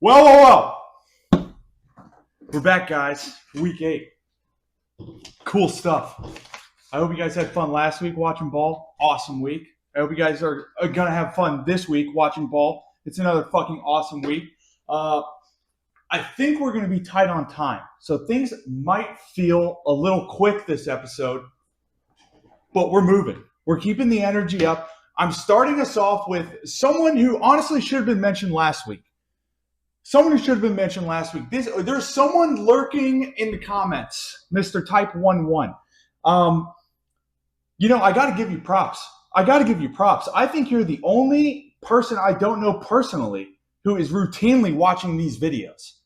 Well. We're back, guys. Week 8. Cool stuff. I hope you guys had fun last week watching ball. Awesome week. I hope you guys are going to have fun this week watching ball. It's another fucking awesome week. I think we're going to be tight on time. So things might feel a little quick this episode, but we're moving. We're keeping the energy up. I'm starting us off with someone who honestly should have been mentioned last week. There's someone lurking in the comments, Mr. Type 11. I got to give you props. I think you're the only person I don't know personally who is routinely watching these videos.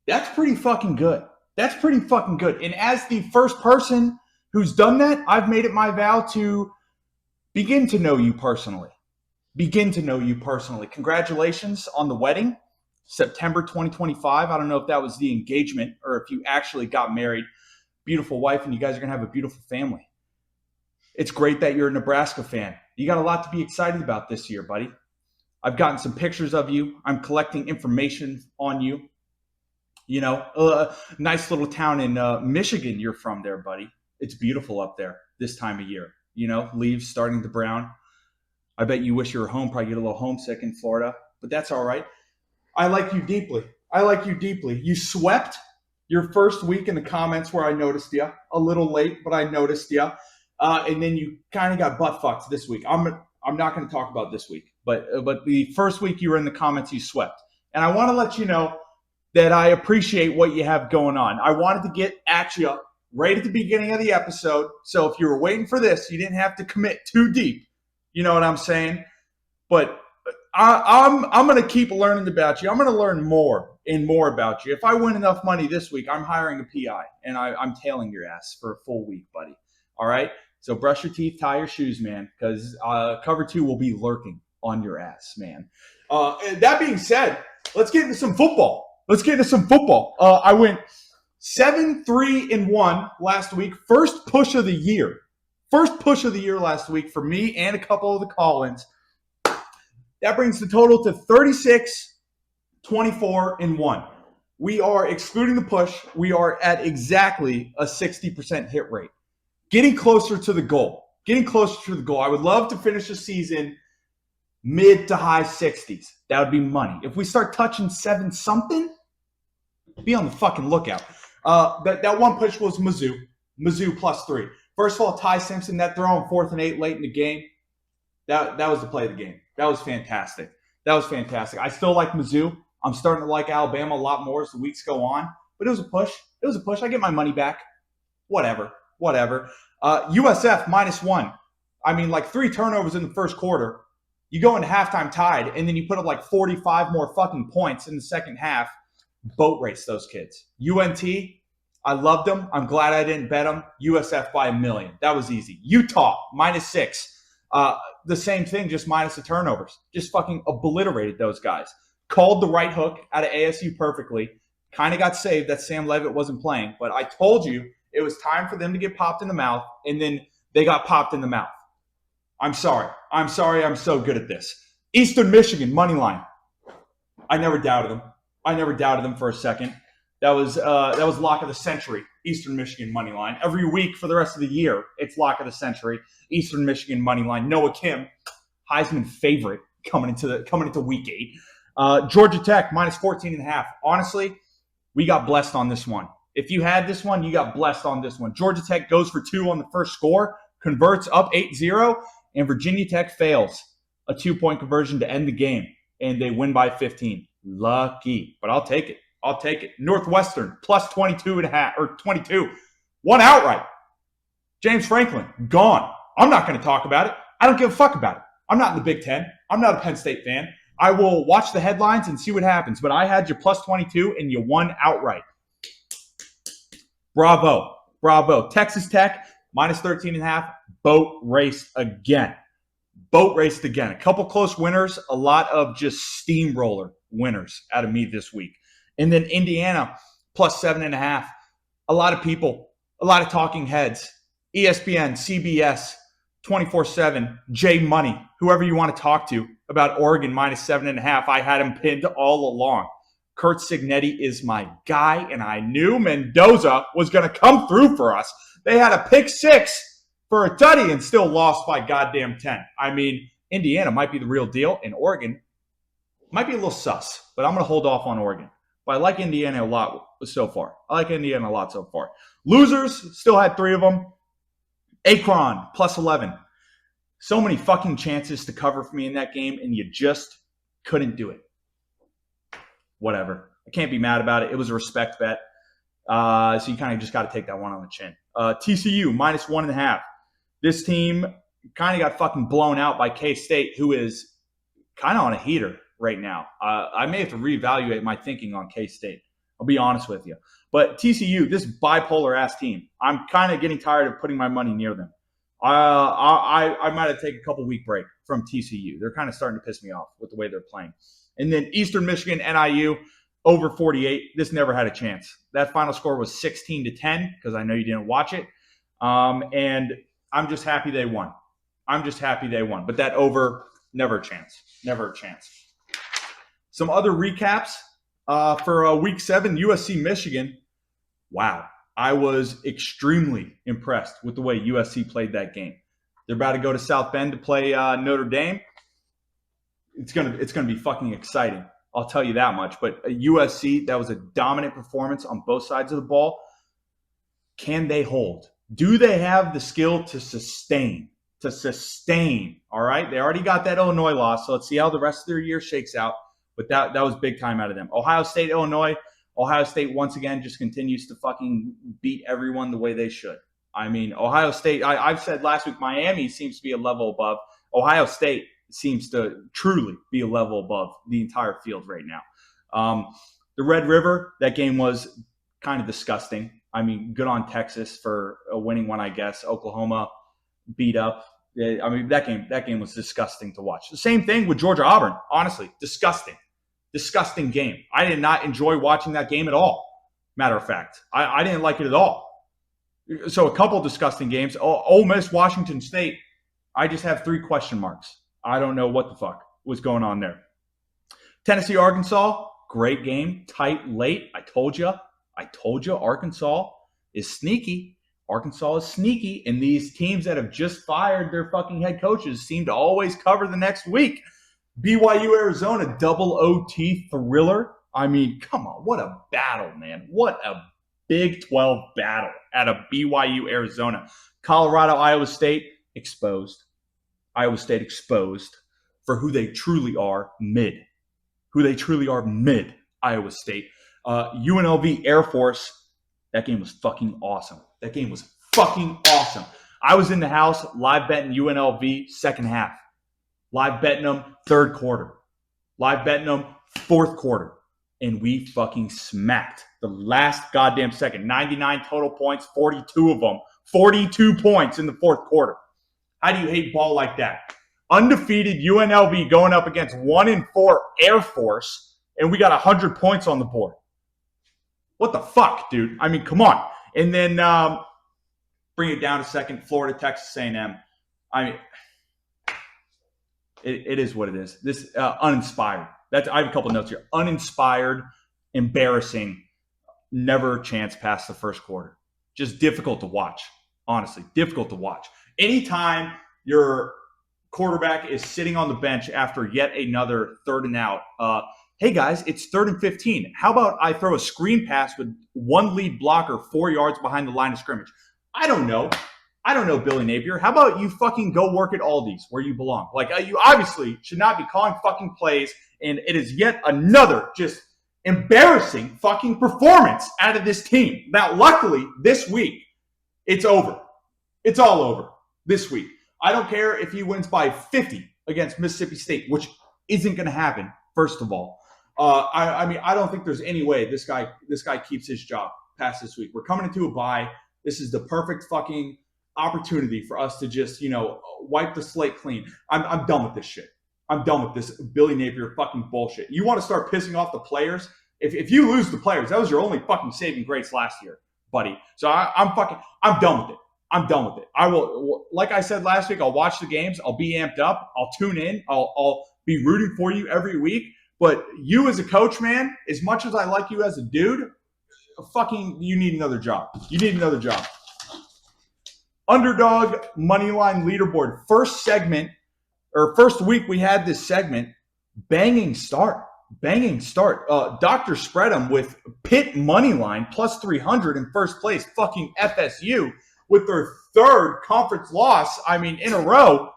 That's pretty fucking good. And as the first person who's done that, I've made it my vow to begin to know you personally. Congratulations on the wedding. September 2025. I don't know if that was the engagement or if you actually got married. Beautiful wife, and you guys are going to have a beautiful family. It's great that you're a Nebraska fan. You got a lot to be excited about this year, buddy. I've gotten some pictures of you. I'm collecting information on you. Nice little town in Michigan you're from there, buddy. It's beautiful up there this time of year. Leaves starting to brown. I bet you wish you were home, probably get a little homesick in Florida, but that's all right. I like you deeply. You swept your first week in the comments where I noticed you. A little late, but I noticed you. And then you kind of got butt fucked this week. I'm not going to talk about this week, but the first week you were in the comments, you swept. And I want to let you know that I appreciate what you have going on. I wanted to get at you right at the beginning of the episode. So if you were waiting for this, you didn't have to commit too deep. You know what I'm saying? But I'm going to keep learning about you. I'm going to learn more and more about you. If I win enough money this week, I'm hiring a PI, and I'm tailing your ass for a full week, buddy. All right? So brush your teeth, tie your shoes, man, because cover 2 will be lurking on your ass, man. And that being said, let's get into some football. I went 7-3-1 last week. First push of the year last week for me and a couple of the call-ins. That brings the total to 36-24-1. We are, excluding the push, we are at exactly a 60% hit rate. Getting closer to the goal. I would love to finish the season mid to high 60s. That would be money. If we start touching 7-something, be on the fucking lookout. That one push was Mizzou +3. First of all, Ty Simpson, that throw on 4th and 8 late in the game, that was the play of the game. That was fantastic. I still like Mizzou. I'm starting to like Alabama a lot more as the weeks go on. But it was a push. I get my money back. Whatever. USF -1. I mean, like 3 turnovers in the first quarter. You go into halftime tied, and then you put up like 45 more fucking points in the second half. Boat race those kids. UNT, I loved them. I'm glad I didn't bet them. USF by 1 million. That was easy. Utah -6. The same thing, just minus the turnovers. Just fucking obliterated those guys. Called the right hook out of ASU perfectly. Kind of got saved that Sam Leavitt wasn't playing. But I told you it was time for them to get popped in the mouth, and then they got popped in the mouth. I'm sorry. I'm so good at this. Eastern Michigan, money line. I never doubted them for a second. That was lock of the century. Eastern Michigan money line. Every week for the rest of the year, it's lock of the century. Eastern Michigan money line. Noah Kim, Heisman favorite coming into week 8. Georgia Tech -14.5. Honestly, we got blessed on this one. If you had this one, you got blessed on this one. Georgia Tech goes for 2 on the first score, converts up 8-0, and Virginia Tech fails a 2-point conversion to end the game, and they win by 15. Lucky, but I'll take it. Northwestern +22.5 or 22. One outright. James Franklin, gone. I'm not going to talk about it. I don't give a fuck about it. I'm not in the Big Ten. I'm not a Penn State fan. I will watch the headlines and see what happens, but I had you +22 and you won outright. Bravo. Texas Tech -13.5. Boat raced again. A couple close winners, a lot of just steamroller winners out of me this week. And then Indiana +7.5. A lot of people, a lot of talking heads. ESPN, CBS, 24/7, Jay Money, whoever you want to talk to about Oregon -7.5. I had him pinned all along. Kurt Signetti is my guy, and I knew Mendoza was going to come through for us. They had a pick six for a tutty and still lost by goddamn 10. I mean, Indiana might be the real deal, and Oregon might be a little sus, but I'm going to hold off on Oregon. But I like Indiana a lot so far. Losers, still had 3 of them. Akron, plus 11. So many fucking chances to cover for me in that game, and you just couldn't do it. Whatever. I can't be mad about it. It was a respect bet. So you kind of just got to take that one on the chin. TCU, minus 1.5. This team kind of got fucking blown out by K-State, who is kind of on a heater right now. I may have to reevaluate my thinking on K-State. I'll be honest with you. But TCU, this bipolar-ass team, I'm kind of getting tired of putting my money near them. I might have to take a couple-week break from TCU. They're kind of starting to piss me off with the way they're playing. And then Eastern Michigan, NIU, over 48. This never had a chance. That final score was 16-10 because I know you didn't watch it. And I'm just happy they won. But that over, never a chance. Some other recaps for Week 7, USC Michigan. Wow. I was extremely impressed with the way USC played that game. They're about to go to South Bend to play Notre Dame. It's gonna be fucking exciting. I'll tell you that much. But USC, that was a dominant performance on both sides of the ball. Can they hold? Do they have the skill to sustain? All right. They already got that Illinois loss, so let's see how the rest of their year shakes out. But that was big time out of them. Ohio State, Illinois. Ohio State, once again, just continues to fucking beat everyone the way they should. I mean, Ohio State, I've said last week, Miami seems to be a level above. Ohio State seems to truly be a level above the entire field right now. The Red River, that game was kind of disgusting. I mean, good on Texas for a winning one, I guess. Oklahoma beat up. I mean, that game was disgusting to watch. The same thing with Georgia-Auburn. Honestly, disgusting game. I did not enjoy watching that game at all. Matter of fact, I didn't like it at all. So a couple disgusting games. Ole Miss, Washington State. I just have 3 question marks. I don't know what the fuck was going on there. Tennessee, Arkansas. Great game. Tight, late. I told you. Arkansas is sneaky. And these teams that have just fired their fucking head coaches seem to always cover the next week. BYU, Arizona, double OT thriller. I mean, come on. What a battle, man. What a Big 12 battle out of BYU, Arizona. Colorado, Iowa State, exposed. Iowa State exposed for who they truly are, mid. Iowa State. UNLV, Air Force. That game was fucking awesome. I was in the house live betting UNLV second half. Live betting them third quarter. Live betting them fourth quarter. And we fucking smacked the last goddamn second. 99 total points, 42 of them. 42 points in the fourth quarter. How do you hate ball like that? Undefeated UNLV going up against 1-4 Air Force, and we got 100 points on the board. What the fuck, dude? I mean, come on. And then bring it down a second, Florida, Texas A&M. I mean, it is what it is. This uninspired. I have a couple notes here. Uninspired, embarrassing, never a chance past the first quarter. Just difficult to watch. Honestly, difficult to watch. Anytime your quarterback is sitting on the bench after yet another third and out, hey guys, it's 3rd and 15. How about I throw a screen pass with one lead blocker 4 yards behind the line of scrimmage? I don't know, Billy Napier. How about you fucking go work at Aldi's where you belong? Like, you obviously should not be calling fucking plays, and it is yet another just embarrassing fucking performance out of this team. Now, luckily, this week, it's over. It's all over this week. I don't care if he wins by 50 against Mississippi State, which isn't going to happen, first of all. I mean, I don't think there's any way this guy keeps his job past this week. We're coming into a bye. This is the perfect fucking opportunity for us to just, wipe the slate clean. I'm done with this shit. I'm done with this Billy Napier fucking bullshit. You want to start pissing off the players? If you lose the players, that was your only fucking saving grace last year, buddy. So I'm done with it. I'm done with it. I will, like I said last week, I'll watch the games. I'll be amped up. I'll tune in. I'll be rooting for you every week. But you as a coach, man, as much as I like you as a dude, you need another job. You need another job. Underdog Moneyline Leaderboard. First week we had this segment. Banging start. Dr. Spread'em with Pitt Moneyline plus 300 in first place. Fucking FSU with their third conference loss, in a row.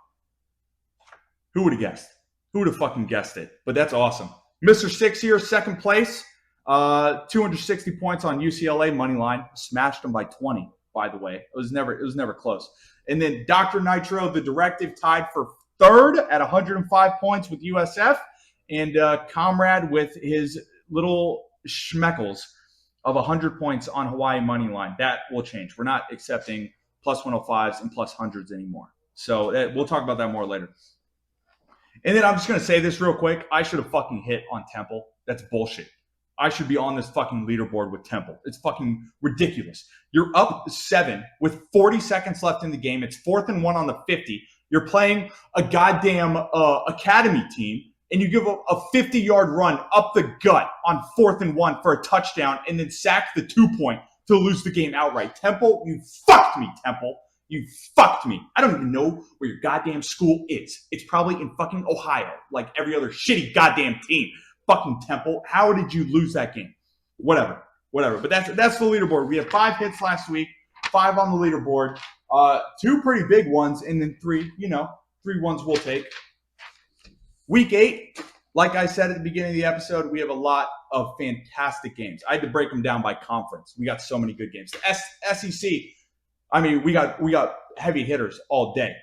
Who would have guessed? Who would have fucking guessed it? But that's awesome. Mr. Six here, second place. 260 points on UCLA money line. Smashed them by 20, by the way. It was never close. And then Dr. Nitro, the directive, tied for third at 105 points with USF. And Comrade with his little schmeckles of 100 points on Hawaii money line. That will change. We're not accepting plus 105s and plus hundreds anymore. So we'll talk about that more later. And then I'm just going to say this real quick. I should have fucking hit on Temple. That's bullshit. I should be on this fucking leaderboard with Temple. It's fucking ridiculous. You're up 7 with 40 seconds left in the game. It's 4th and 1 on the 50. You're playing a goddamn academy team, and you give a 50-yard run up the gut on 4th and 1 for a touchdown and then sack the 2-point to lose the game outright. Temple, you fucked me, Temple. You fucked me. I don't even know where your goddamn school is. It's probably in fucking Ohio, like every other shitty goddamn team. Fucking Temple. How did you lose that game? Whatever. But that's the leaderboard. We had 5 hits last week, 5 on the leaderboard, 2 pretty big ones, and then 3 ones we'll take. Week 8, like I said at the beginning of the episode, we have a lot of fantastic games. I had to break them down by conference. We got so many good games. The SEC, we got heavy hitters all day.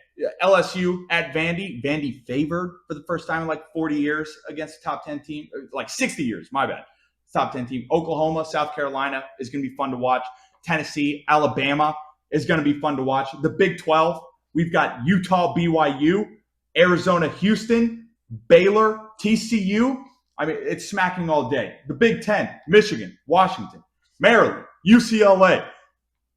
LSU at Vandy. Vandy favored for the first time in like 40 years against a top 10 team. Like 60 years, my bad. Top 10 team. Oklahoma, South Carolina is going to be fun to watch. Tennessee, Alabama is going to be fun to watch. The Big 12, we've got Utah, BYU, Arizona, Houston, Baylor, TCU. It's smacking all day. The Big 10, Michigan, Washington, Maryland, UCLA,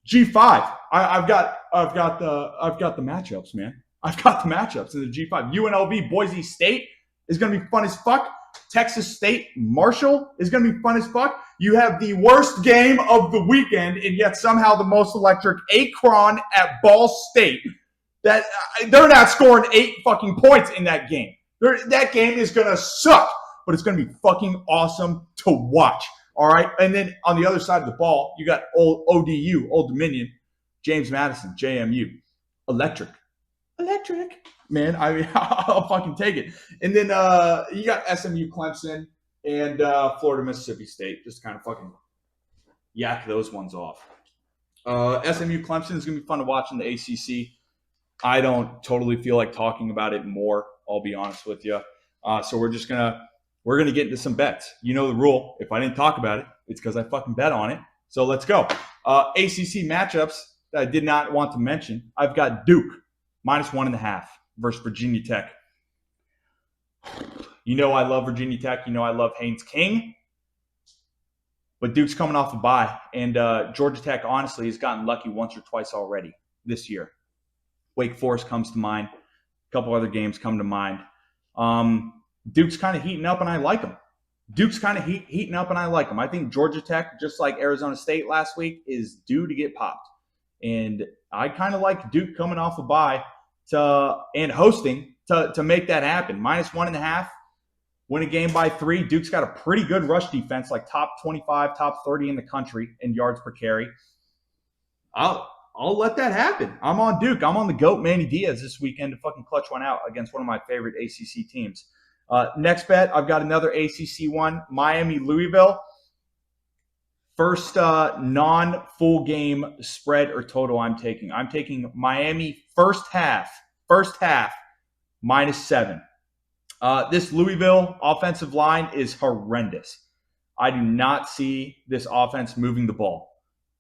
G5. I've got the matchups, man. I've got the matchups in the G5. UNLV, Boise State is going to be fun as fuck. Texas State, Marshall is going to be fun as fuck. You have the worst game of the weekend, and yet somehow the most electric Akron at Ball State. That they're not scoring 8 fucking points in that game. That game is going to suck, but it's going to be fucking awesome to watch. All right, and then on the other side of the ball, you got Old Dominion, James Madison, JMU, electric, man. I'll fucking take it. And then you got SMU, Clemson, and Florida, Mississippi State. Just kind of fucking yak those ones off. SMU, Clemson is gonna be fun to watch in the ACC. I don't totally feel like talking about it more. I'll be honest with you. So we're gonna get into some bets. You know the rule. If I didn't talk about it, it's because I fucking bet on it. So let's go. ACC matchups that I did not want to mention. I've got Duke -1.5 versus Virginia Tech. You know I love Virginia Tech. You know I love Haynes King. But Duke's coming off a bye. And Georgia Tech, honestly, has gotten lucky once or twice already this year. Wake Forest comes to mind. A couple other games come to mind. Duke's kind of heating up, and I like them. Heating up, and I like them. I think Georgia Tech, just like Arizona State last week, is due to get popped. And I kind of like Duke coming off a bye and hosting to make that happen. -1.5, win a game by 3. Duke's got a pretty good rush defense, like top 25, top 30 in the country in yards per carry. I'll let that happen. I'm on Duke. I'm on the GOAT, Manny Diaz, this weekend to fucking clutch one out against one of my favorite ACC teams. Next bet, I've got another ACC one, Miami-Louisville. First non-full game spread or total I'm taking. I'm taking Miami first half -7. This Louisville offensive line is horrendous. I do not see this offense moving the ball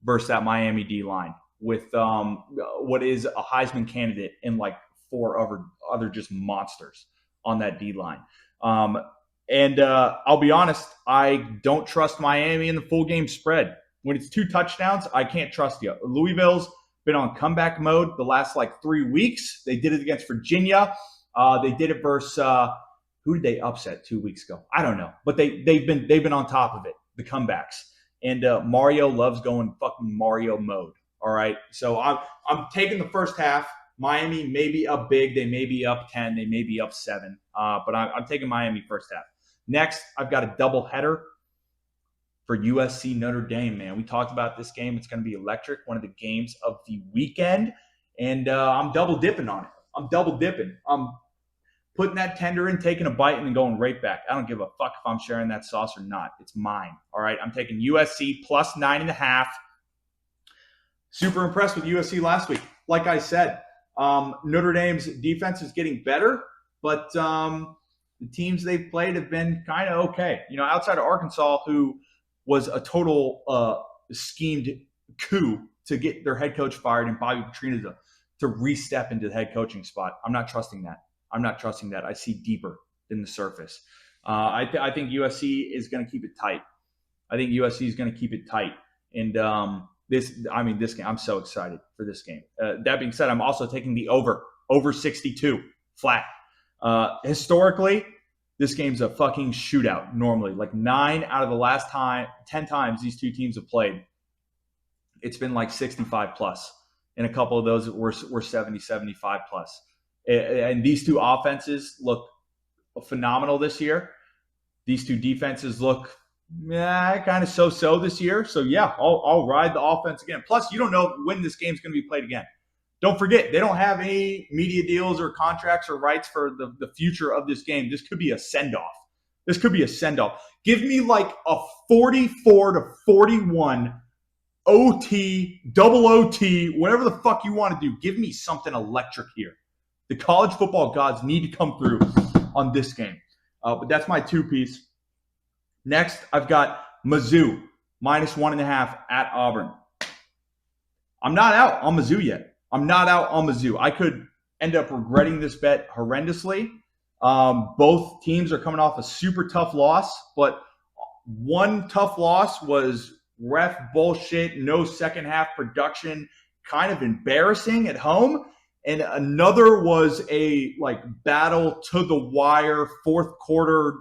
versus that Miami D line with what is a Heisman candidate and like 4 other just monsters on that D line. And I'll be honest, I don't trust Miami in the full game spread. When it's 2 touchdowns, I can't trust you. Louisville's been on comeback mode the last 3 weeks. They did it against Virginia. They did it versus Who did they upset 2 weeks ago? I don't know, but they've been on top of it. The comebacks, and Mario loves going fucking Mario mode. All right, so I'm taking the first half. Miami may be up big. They may be up 10. They may be up 7. But I'm taking Miami first half. Next, I've got a double header for USC Notre Dame, man. We talked about this game. It's going to be electric, one of the games of the weekend. And I'm double dipping on it. I'm double dipping. I'm putting that tender in, taking a bite, and then going right back. I don't give a fuck if I'm sharing that sauce or not. It's mine. All right, I'm taking USC plus 9.5. Super impressed with USC last week. Like I said, Notre Dame's defense is getting better, but the teams they've played have been kind of okay. Outside of Arkansas, who was a total schemed coup to get their head coach fired and Bobby Petrino to re-step into the head coaching spot. I'm not trusting that. I see deeper than the surface. I think USC is going to keep it tight. And this game, I'm so excited for this game. That being said, I'm also taking the over 62 flat. Historically, this game's a fucking shootout normally. Like 9 out of the last 10 times these two teams have played, it's been like 65 plus. And a couple of those were 70, 75 plus. And these two offenses look phenomenal this year. These two defenses look kind of so-so this year. So, yeah, I'll ride the offense again. Plus, you don't know when this game's going to be played again. Don't forget, they don't have any media deals or contracts or rights for the future of this game. This could be a send-off. Give me like a 44-41 OT, double OT, whatever the fuck you want to do. Give me something electric here. The college football gods need to come through on this game. But that's my two-piece. Next, I've got Mizzou, minus 1.5 at Auburn. I'm not out on Mizzou yet. I could end up regretting this bet horrendously. Both teams are coming off a super tough loss, but one tough loss was ref bullshit, no second half production, kind of embarrassing at home. And another was a battle to the wire, fourth quarter,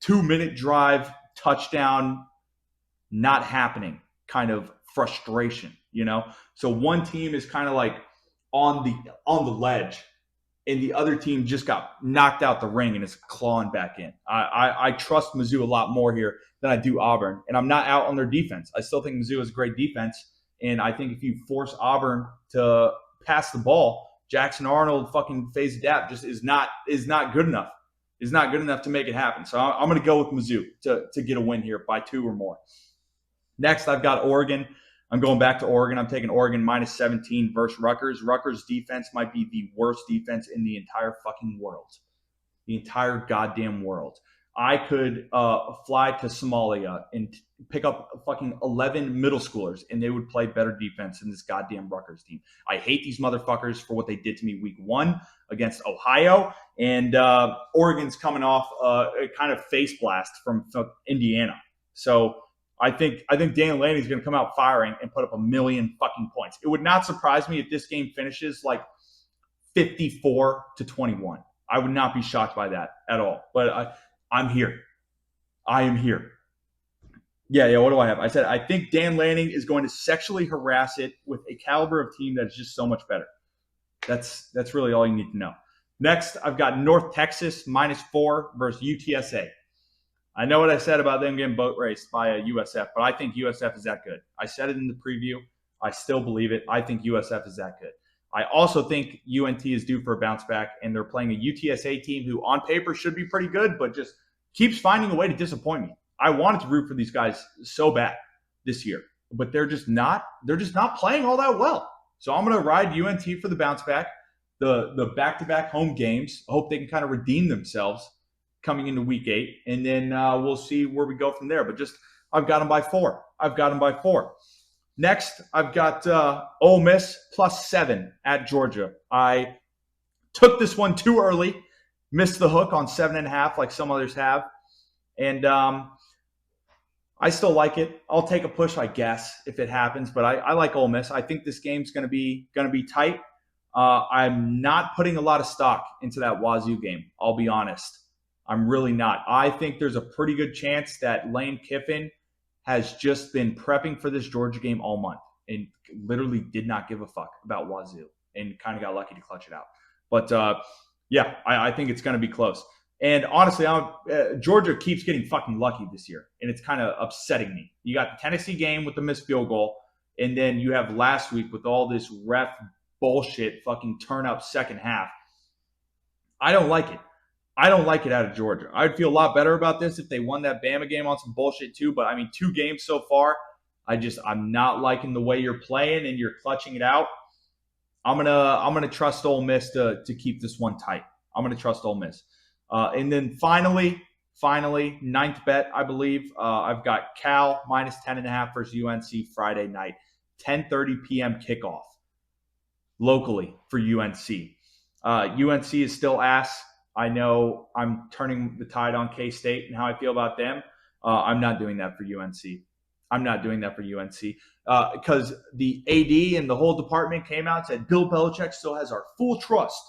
2-minute drive, touchdown, not happening kind of frustration, So one team is kind of like on the ledge, and the other team just got knocked out the ring and is clawing back in. I trust Mizzou a lot more here than I do Auburn, and I'm not out on their defense. I still think Mizzou has a great defense, and I think if you force Auburn to pass the ball, Jackson Arnold fucking phase adapt just is not good enough. Is not good enough to make it happen. So I'm going to go with Mizzou to get a win here by 2 or more. Next, I've got Oregon. I'm going back to Oregon. I'm taking Oregon minus 17 versus Rutgers. Rutgers' defense might be the worst defense in the entire fucking world. The entire goddamn world. I could fly to Somalia and pick up fucking 11 middle schoolers, and they would play better defense than this goddamn Rutgers team. I hate these motherfuckers for what they did to me week 1 against Ohio, and Oregon's coming off a kind of face blast from Indiana. So I think Dan Lanning is going to come out firing and put up 1,000,000 fucking points. It would not surprise me if this game finishes like 54-21. I would not be shocked by that at all. But I'm here. I am here. Yeah. What do I have? I said I think Dan Lanning is going to sexually harass it with a caliber of team that is just so much better. That's really all you need to know. Next, I've got North Texas minus 4 versus UTSA. I know what I said about them getting boat raced by USF, but I think USF is that good. I said it in the preview. I still believe it. I think USF is that good. I also think UNT is due for a bounce back, and they're playing a UTSA team who on paper should be pretty good, but just keeps finding a way to disappoint me. I wanted to root for these guys so bad this year, but they're just not playing all that well. So I'm going to ride UNT for the bounce back, the back-to-back home games. I hope they can kind of redeem themselves coming into week 8, and then we'll see where we go from there. But I've got them by 4. Next, I've got Ole Miss plus 7 at Georgia. I took this one too early, missed the hook on 7.5 like some others have, and I still like it. I'll take a push, I guess, if it happens. But I like Ole Miss. I think this game's going to be tight. I'm not putting a lot of stock into that Wazoo game. I'll be honest. I'm really not. I think there's a pretty good chance that Lane Kiffin has just been prepping for this Georgia game all month and literally did not give a fuck about Wazoo and kind of got lucky to clutch it out. But yeah, I think it's going to be close. And honestly, Georgia keeps getting fucking lucky this year, and it's kind of upsetting me. You got the Tennessee game with the missed field goal, and then you have last week with all this ref bullshit fucking turn up second half. I don't like it. I don't like it out of Georgia. I'd feel a lot better about this if they won that Bama game on some bullshit too. But I mean, 2 games so far. I'm not liking the way you're playing and you're clutching it out. I'm gonna trust Ole Miss to keep this one tight. I'm gonna trust Ole Miss. And then finally, ninth bet, I believe. I've got Cal minus 10.5 versus UNC Friday night, 10:30 p.m. kickoff locally for UNC. UNC is still ass. I know I'm turning the tide on K-State and how I feel about them. I'm not doing that for UNC. I'm not doing that for UNC because the AD and the whole department came out and said Bill Belichick still has our full trust.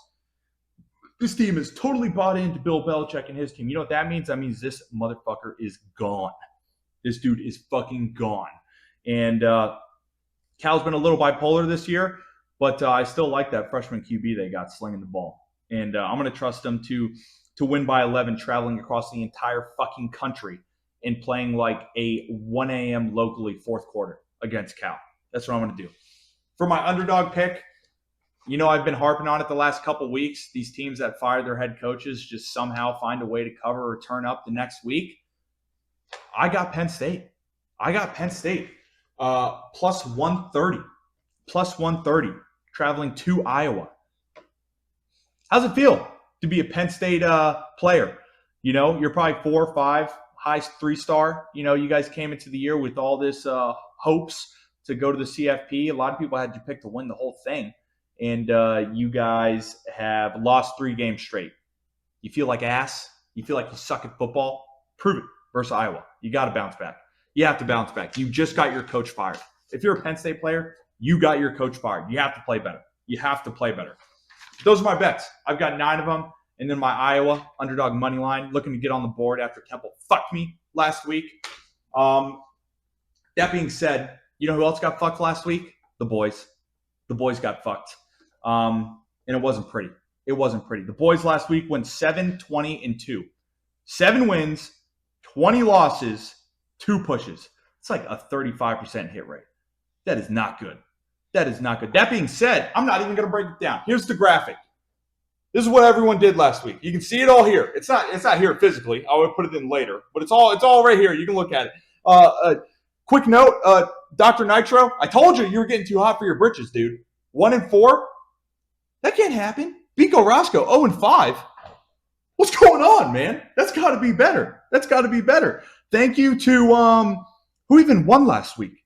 This team is totally bought into Bill Belichick and his team. You know what that means? That means this motherfucker is gone. This dude is fucking gone. And Cal's been a little bipolar this year, but I still like that freshman QB they got slinging the ball. And I'm going to trust them to win by 11, traveling across the entire fucking country and playing like a 1 a.m. locally fourth quarter against Cal. That's what I'm going to do. For my underdog pick, you know, I've been harping on it the last couple of weeks. These teams that fire their head coaches just somehow find a way to cover or turn up the next week. I got Penn State. Plus 130, traveling to Iowa. How's it feel to be a Penn State player? You know, you're probably 4 or 5, high 3-star. You know, you guys came into the year with all this hopes to go to the CFP. A lot of people had you picked to win the whole thing. And you guys have lost 3 games straight. You feel like ass? You feel like you suck at football? Prove it versus Iowa. You got to bounce back. You have to bounce back. You just got your coach fired. If you're a Penn State player, you got your coach fired. You have to play better. Those are my bets. I've got 9 of them. And then my Iowa underdog money line, looking to get on the board after Temple fucked me last week. That being said, you know who else got fucked last week? The boys. The boys got fucked. And it wasn't pretty. The boys last week went 7-20-2. 7 wins, 20 losses, 2 pushes. It's like a 35% hit rate. That is not good. That being said, I'm not even going to break it down. Here's the graphic. This is what everyone did last week. You can see it all here. It's not here physically. I would put it in later, but it's all right here. You can look at it. Quick note, Dr. Nitro, I told you were getting too hot for your britches, dude. 1-4? That can't happen. Biko Roscoe, 0-5. What's going on, man? That's got to be better. Thank you to who even won last week?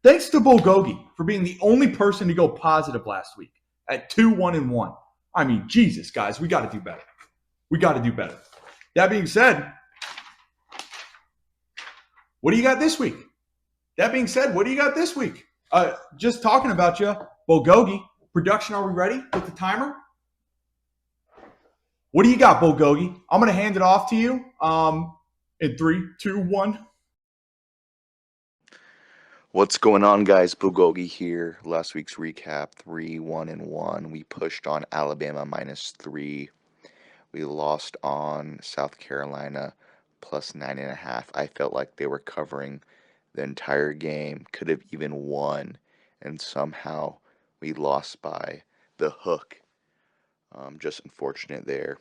Thanks to Bulgogi for being the only person to go positive last week at 2-1-1. I mean, Jesus, guys, we got to do better. That being said, what do you got this week? Just talking about you, Bulgogi. Production, are we ready with the timer? What do you got, Bulgogi? I'm going to hand it off to you in 3, 2, 1. What's going on, guys? Bulgogi here. Last week's recap, 3-1-1. We pushed on Alabama -3. We lost on South Carolina plus 9.5. I felt like they were covering the entire game, could have even won, and somehow we lost by the hook. Just unfortunate there.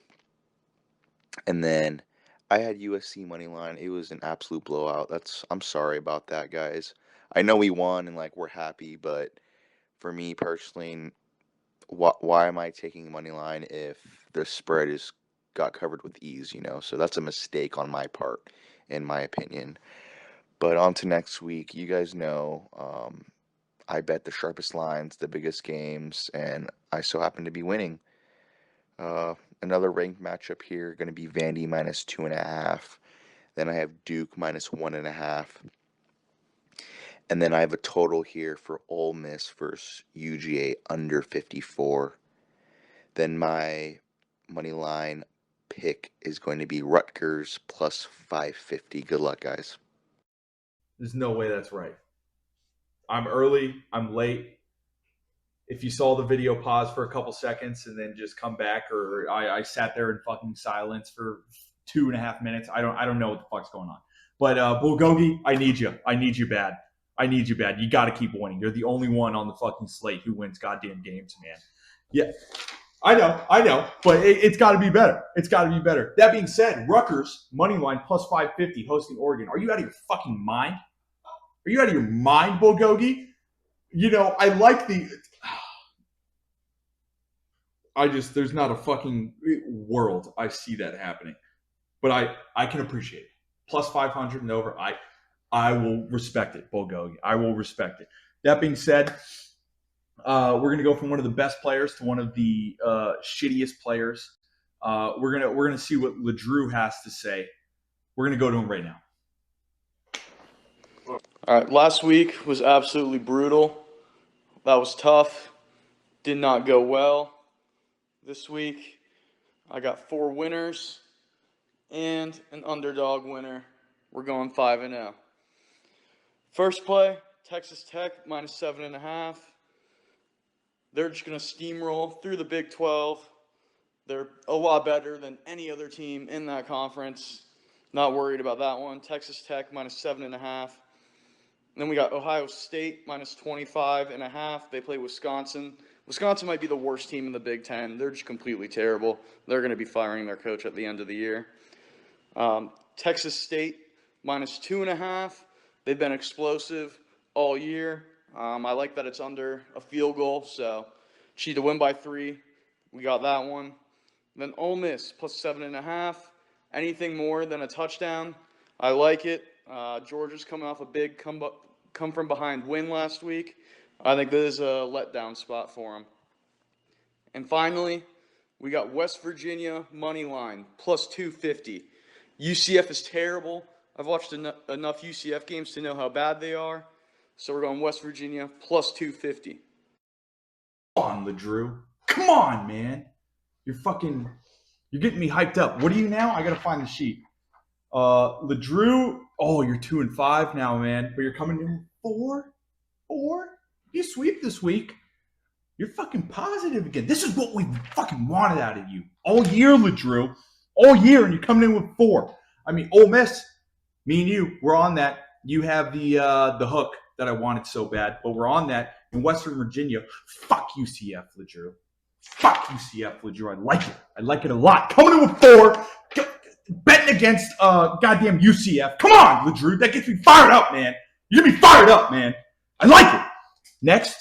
And then I had USC money line. It was an absolute blowout. I'm sorry about that, guys. I know we won and like we're happy, but for me personally, why am I taking money line if the spread is got covered with ease? So that's a mistake on my part, in my opinion. But on to next week. You guys know, I bet the sharpest lines, the biggest games, and I so happen to be winning. Another ranked matchup here, going to be Vandy -2.5. Then I have Duke -1.5. And then I have a total here for Ole Miss versus UGA under 54. Then my money line pick is going to be Rutgers plus 550. Good luck, guys. There's no way that's right. I'm early. I'm late. If you saw the video, pause for a couple seconds and then just come back, or I sat there in fucking silence for 2.5 minutes. I don't know what the fuck's going on. But Bulgogi, I need you. I need you bad. I need you bad. You got to keep winning. You're the only one on the fucking slate who wins goddamn games, man. Yeah, I know. But it's got to be better. It's got to be better. That being said, Rutgers, money line plus 550 hosting Oregon. Are you out of your fucking mind? Are you out of your mind, Bulgogi? I like the... there's not a fucking world I see that happening. But I can appreciate it. Plus 500 and over, I will respect it, Bulgogi. I will respect it. That being said, we're going to go from one of the best players to one of the shittiest players. We're gonna see what LeDrew has to say. We're going to go to him right now. All right, last week was absolutely brutal. That was tough. Did not go well. This week, I got 4 winners and an underdog winner. We're going 5-0. First play, Texas Tech minus 7.5. They're just going to steamroll through the Big 12. They're a lot better than any other team in that conference. Not worried about that one. Texas Tech minus 7.5. Then we got Ohio State minus 25.5. They play Wisconsin. Wisconsin might be the worst team in the Big Ten. They're just completely terrible. They're going to be firing their coach at the end of the year. Texas State minus 2.5. They've been explosive all year. I like that it's under a field goal, so she to win by 3. We got that one. Then Ole Miss plus 7.5. Anything more than a touchdown, I like it. Georgia's coming off a big come from behind win last week. I think this is a letdown spot for them. And finally, we got West Virginia money line plus 250. UCF is terrible. I've watched enough UCF games to know how bad they are. So we're going West Virginia plus 250. Come on, LeDrew. Come on, man. You're getting me hyped up. What are you now? I got to find the sheet. LeDrew, you're 2-5 now, man. But you're coming in 4? You sweep this week. You're fucking positive again. This is what we fucking wanted out of you all year, LeDrew. All year, and you're coming in with 4. I mean, Ole Miss, me and you, we're on that. You have the hook that I wanted so bad, but we're on that. In Western Virginia, fuck UCF, LeDrew. Fuck UCF, LeDrew. I like it. I like it a lot. Coming in with 4, betting against goddamn UCF. Come on, LeDrew. That gets me fired up, man. You get me fired up, man. I like it. Next,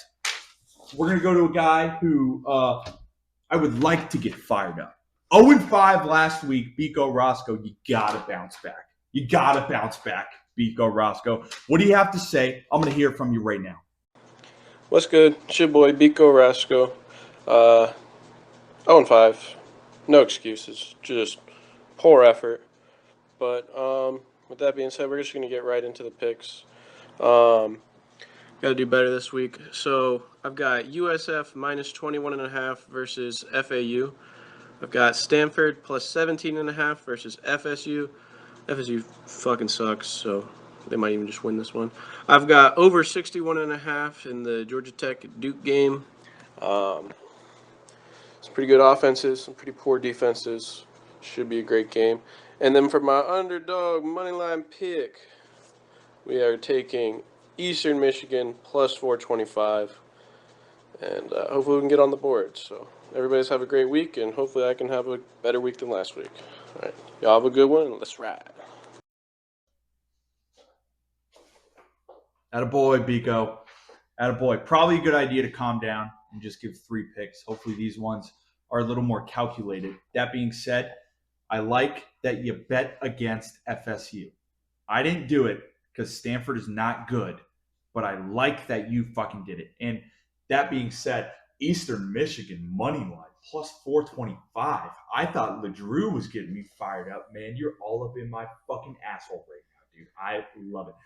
we're going to go to a guy who I would like to get fired up. 0-5 last week, Biko Roscoe. You got to bounce back. You got to bounce back, Biko Roscoe. What do you have to say? I'm going to hear from you right now. What's good? It's your boy, Biko Roscoe. 0-5. No excuses. Just poor effort. But with that being said, we're just going to get right into the picks. Got to do better this week. So I've got USF minus 21.5 versus FAU. I've got Stanford plus 17.5 versus FSU. FSU fucking sucks, so they might even just win this one. I've got over 61.5 in the Georgia Tech Duke game. Some pretty good offenses, some pretty poor defenses. Should be a great game. And then for my underdog moneyline pick, we are taking Eastern Michigan plus 425. And hopefully we can get on the board. So everybody's have a great week, and hopefully I can have a better week than last week. All right. Y'all have a good one, and let's ride. Attaboy, Biko. Attaboy. Probably a good idea to calm down and just give 3 picks. Hopefully these ones are a little more calculated. That being said, I like that you bet against FSU. I didn't do it because Stanford is not good, but I like that you fucking did it. And that being said, Eastern Michigan money line plus 425. I thought LeDrew was getting me fired up, man. You're all up in my fucking asshole right now, dude. I love it.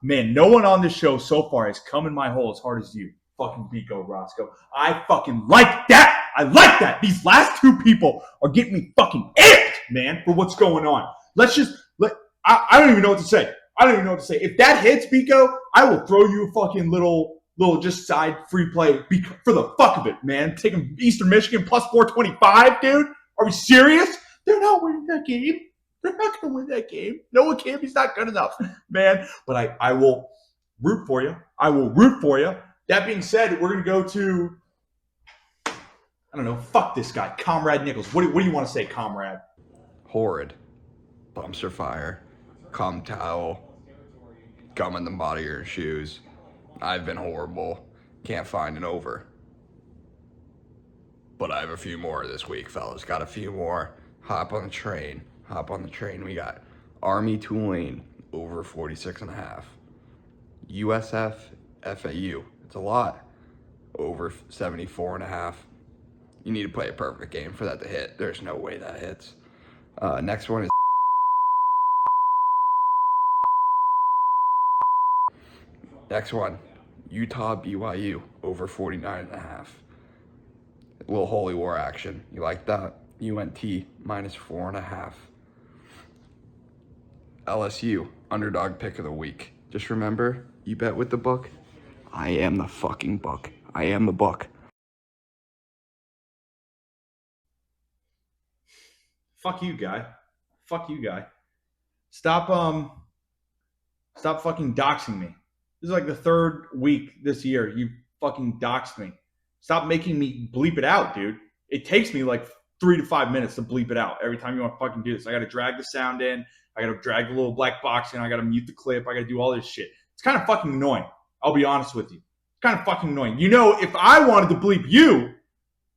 Man, no one on this show so far has come in my hole as hard as you, fucking Biko Roscoe. I fucking like that. I like that. These last two people are getting me fucking amped, man, for what's going on. I don't even know what to say. I don't even know what to say. If that hits, Biko, I will throw you a fucking little just side free play for the fuck of it, man. Taking Eastern Michigan plus 425, dude. Are we serious? They're not winning that game. They're not going to win that game. Noah Campbell's not good enough, man. But I will root for you. I will root for you. That being said, we're going to go to, I don't know, fuck this guy, Comrade Nichols. What do you want to say, Comrade? Horrid. Bumps are fire. Cum towel. Gum in the bottom of your shoes. I've been horrible. Can't find an over. But I have a few more this week, fellas. Got a few more. Hop on the train. Hop on the train. We got Army Tulane over 46.5. USF FAU. It's a lot. Over 74.5. You need to play a perfect game for that to hit. There's no way that hits. Next one is next one. Utah BYU over 49.5. A little holy war action. You like that? UNT minus 4.5. LSU underdog pick of the week. Just remember, you bet with the book. I am the fucking book. I am the book. Fuck you, guy. Fuck you, guy. Stop fucking doxing me. This is like the third week this year you fucking doxed me. Stop making me bleep it out, dude. It takes me like 3 to 5 minutes to bleep it out every time you want to fucking do this. I got to drag the sound in. I got to drag the little black box in. I got to mute the clip. I got to do all this shit. It's kind of fucking annoying. I'll be honest with you. It's kind of fucking annoying. You know, if I wanted to bleep you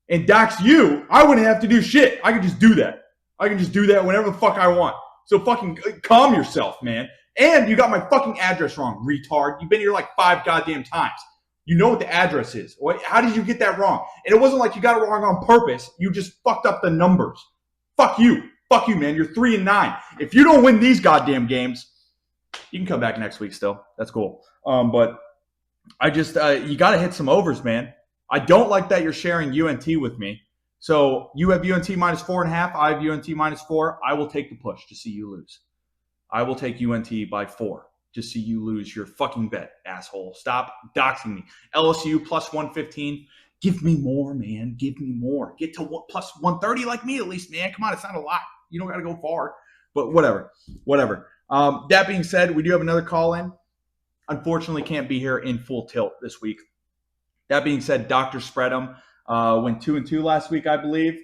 and dox you, I wouldn't have to do shit. I could just do that. I can just do that whenever the fuck I want. So fucking calm yourself, man. And you got my fucking address wrong, retard. You've been here like 5 goddamn times. You know what the address is. How did you get that wrong? And it wasn't like you got it wrong on purpose. You just fucked up the numbers. Fuck you. Fuck you, man. You're 3-9. If you don't win these goddamn games, you can come back next week still. That's cool. But I just, you got to hit some overs, man. I don't like that you're sharing UNT with me. So you have UNT minus 4.5. I have UNT minus 4. I will take the push to see you lose. I will take UNT by 4 to see you lose your fucking bet, asshole. Stop doxing me. LSU plus 115. Give me more, man. Give me more. Get to plus 130 like me at least, man. Come on, it's not a lot. You don't got to go far. But whatever. That being said, we do have another call in. Unfortunately, can't be here in full tilt this week. That being said, Dr. Spread'em went 2-2 last week, I believe.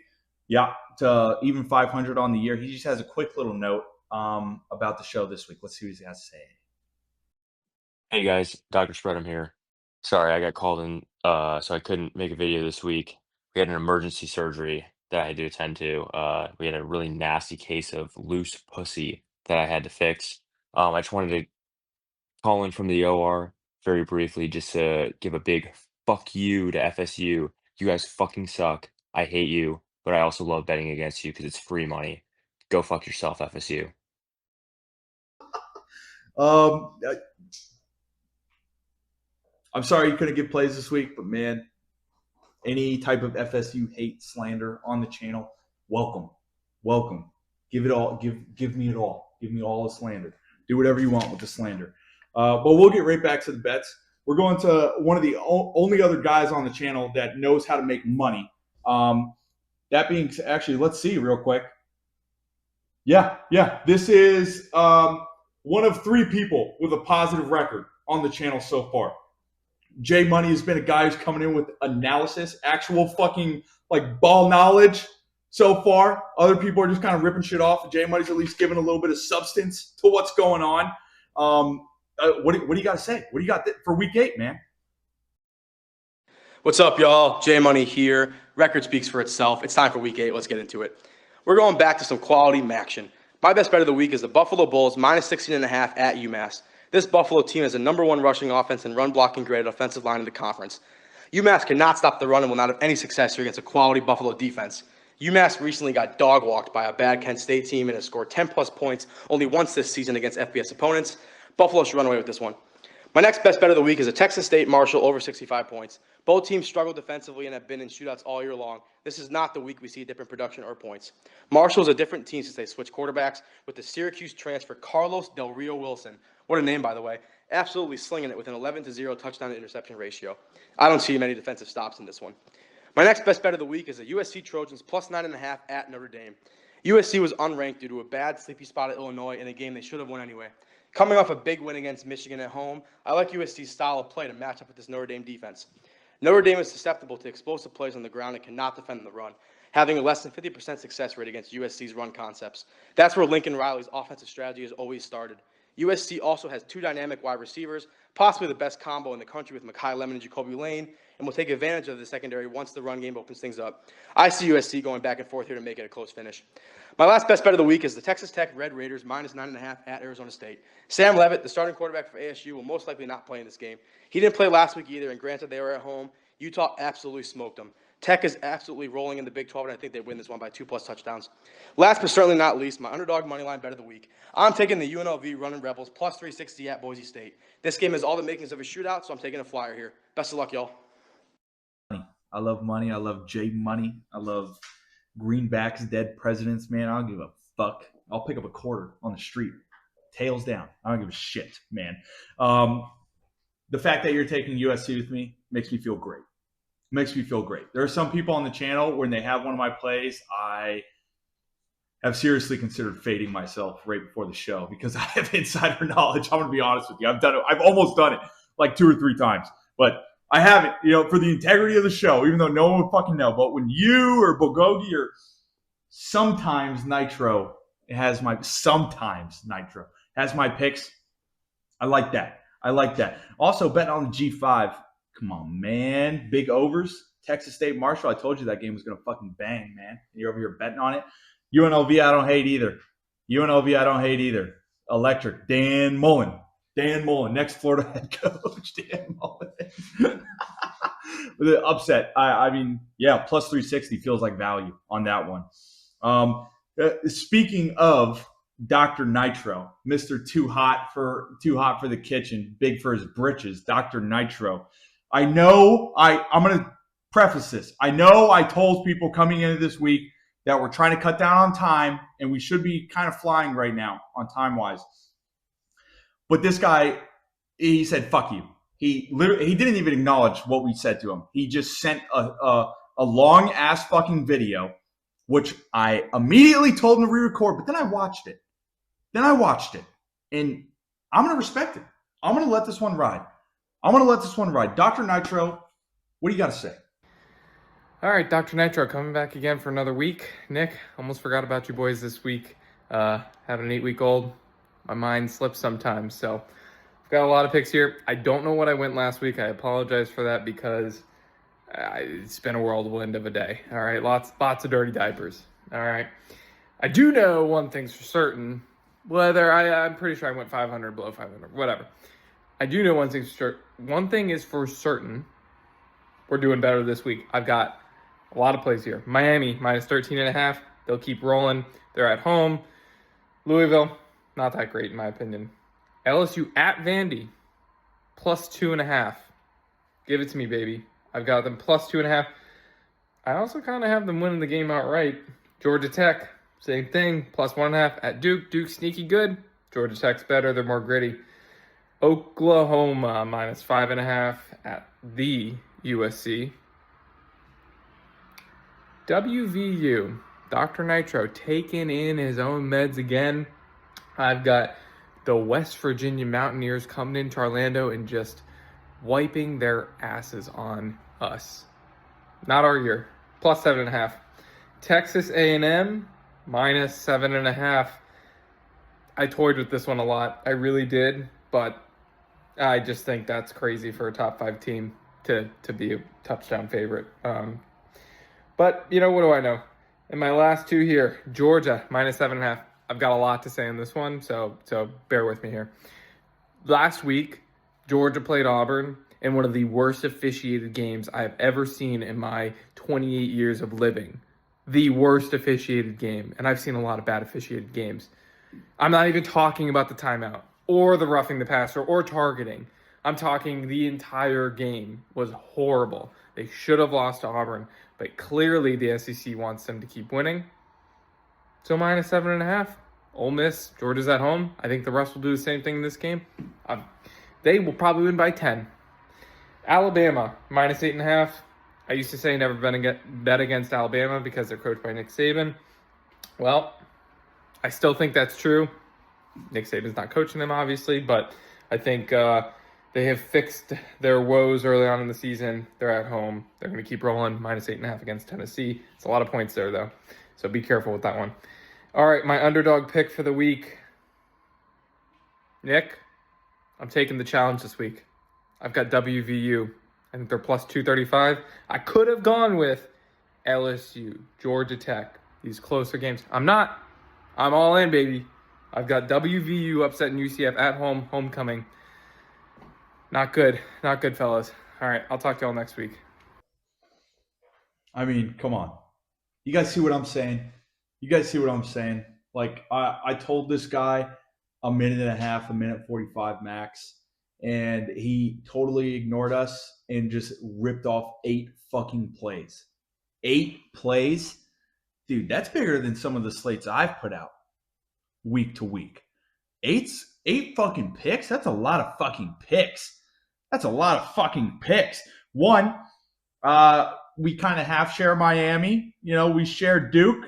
Yeah, to even 500 on the year. He just has a quick little note about the show this week. Let's see what he has to say. Hey guys, Dr. Spread'em here. Sorry, I got called in, so I couldn't make a video this week. We had an emergency surgery that I had to attend to. We had a really nasty case of loose pussy that I had to fix. I just wanted to call in from the OR very briefly just to give a big fuck you to FSU. You guys fucking suck. I hate you, but I also love betting against you because it's free money. Go fuck yourself, FSU. I'm sorry you couldn't get plays this week, but man, any type of FSU hate slander on the channel, welcome. Give it all. Give me it all. Give me all the slander. Do whatever you want with the slander. But we'll get right back to the bets. We're going to one of the only other guys on the channel that knows how to make money. That being actually, let's see real quick. Yeah. This is one of 3 people with a positive record on the channel so far. Jay Money has been a guy who's coming in with analysis, actual fucking like ball knowledge so far. Other people are just kind of ripping shit off. Jay Money's at least giving a little bit of substance to what's going on. What do you got to say? What do you got for week 8, man? What's up, y'all? Jay Money here. Record speaks for itself. It's time for week 8. Let's get into it. We're going back to some quality action. My best bet of the week is the Buffalo Bulls minus 16.5 at UMass. This Buffalo team is the #1 rushing offense and run blocking graded offensive line in the conference. UMass cannot stop the run and will not have any success here against a quality Buffalo defense. UMass recently got dog-walked by a bad Kent State team and has scored 10-plus points only once this season against FBS opponents. Buffalo should run away with this one. My next best bet of the week is a Texas State Marshall over 65 points. Both teams struggle defensively and have been in shootouts all year long. This is not the week we see different production or points. Marshall is a different team since they switched quarterbacks with the Syracuse transfer Carlos Del Rio Wilson. What a name, by the way. Absolutely slinging it with an 11-0 touchdown to interception ratio. I don't see many defensive stops in this one. My next best bet of the week is the USC Trojans plus 9.5 at Notre Dame. USC was unranked due to a bad sleepy spot at Illinois in a game they should have won anyway. Coming off a big win against Michigan at home, I like USC's style of play to match up with this Notre Dame defense. Notre Dame is susceptible to explosive plays on the ground and cannot defend the run, having a less than 50% success rate against USC's run concepts. That's where Lincoln Riley's offensive strategy has always started. USC also has two dynamic wide receivers, possibly the best combo in the country with Mekhi Lemon and Jacoby Lane, and will take advantage of the secondary once the run game opens things up. I see USC going back and forth here to make it a close finish. My last best bet of the week is the Texas Tech Red Raiders minus 9.5 at Arizona State. Sam Leavitt, the starting quarterback for ASU, will most likely not play in this game. He didn't play last week either, and granted they were at home, Utah absolutely smoked them. Tech is absolutely rolling in the Big 12, and I think they win this one by 2+ touchdowns. Last but certainly not least, my underdog moneyline bet of the week. I'm taking the UNLV Running Rebels plus 360 at Boise State. This game has all the makings of a shootout, so I'm taking a flyer here. Best of luck, y'all. I love money. I love J Money. I love greenbacks, dead presidents, man. I don't give a fuck. I'll pick up a quarter on the street. Tails down. I don't give a shit, man. The fact that you're taking USC with me makes me feel great. Makes me feel great. There are some people on the channel when they have one of my plays, I have seriously considered fading myself right before the show because I have insider knowledge. I'm going to be honest with you. I've done it. I've almost done it like 2 or 3 times, but I haven't, for the integrity of the show, even though no one would fucking know. But when you or Bulgogi or sometimes Nitro has my picks, I like that. Also, betting on the G5. Come on, man. Big overs. Texas State Marshall. I told you that game was going to fucking bang, man. You're over here betting on it. UNLV, I don't hate either. Electric. Dan Mullen. Next Florida head coach. Dan Mullen. With the upset. I mean, yeah, plus 360 feels like value on that one. Speaking of Dr. Nitro, Mr. Too hot for the kitchen, big for his britches, Dr. Nitro. I know I'm going to preface this. I know I told people coming into this week that we're trying to cut down on time, and we should be kind of flying right now on time-wise. But this guy, he said, fuck you. He didn't even acknowledge what we said to him. He just sent a long-ass fucking video, which I immediately told him to re-record, but then I watched it. And I'm going to respect it. I'm going to let this one ride. Dr. Nitro, what do you got to say? All right, Dr. Nitro coming back again for another week. Nick, almost forgot about you boys this week. Having an 8-week-old, my mind slips sometimes. So I've got a lot of picks here. I don't know what I went last week. I apologize for that because it's been a whirlwind of a day. All right, lots of dirty diapers. All right. I do know one thing's for certain. Whether I'm pretty sure I went 500, below 500, whatever. I do know one thing is for certain. We're doing better this week. I've got a lot of plays here. Miami, minus 13.5. They'll keep rolling. They're at home. Louisville, not that great in my opinion. LSU at Vandy, plus 2.5. Give it to me, baby. I've got them plus 2.5. I also kind of have them winning the game outright. Georgia Tech, same thing, plus 1.5 at Duke. Duke's sneaky good. Georgia Tech's better. They're more gritty. Oklahoma, minus 5.5 at the USC. WVU, Dr. Nitro taking in his own meds again. I've got the West Virginia Mountaineers coming into Orlando and just wiping their asses on us. Not our year. Plus 7.5. Texas A&M, minus 7.5. I toyed with this one a lot. I really did, but I just think that's crazy for a top 5 team to be a touchdown favorite. But, what do I know? In my last 2 here, Georgia, minus 7.5. I've got a lot to say on this one, so bear with me here. Last week, Georgia played Auburn in one of the worst officiated games I've ever seen in my 28 years of living. The worst officiated game, and I've seen a lot of bad officiated games. I'm not even talking about the timeout or the roughing the passer or targeting. I'm talking the entire game was horrible. They should have lost to Auburn, but clearly the SEC wants them to keep winning. So -7.5. Ole Miss, Georgia's at home. I think the rest will do the same thing in this game. They will probably win by 10. Alabama, -8.5. I used to say never bet against Alabama because they're coached by Nick Saban. Well, I still think that's true. Nick Saban's not coaching them, obviously, but I think they have fixed their woes early on in the season. They're at home. They're going to keep rolling. -8.5 against Tennessee. It's a lot of points there, though, so be careful with that one. All right, my underdog pick for the week. Nick, I'm taking the challenge this week. I've got WVU. I think they're plus 235. I could have gone with LSU, Georgia Tech, these closer games. I'm not. I'm all in, baby. I've got WVU upsetting UCF at home, homecoming. Not good. Not good, fellas. All right, I'll talk to y'all next week. I mean, come on. You guys see what I'm saying? Like, I told this guy a minute and a half, a minute 45 max, and he totally ignored us and just ripped off 8 fucking plays. 8 plays? Dude, that's bigger than some of the slates I've put out week to week. 8 fucking picks? That's a lot of fucking picks. One, we kind of half share Miami. You know, we share Duke.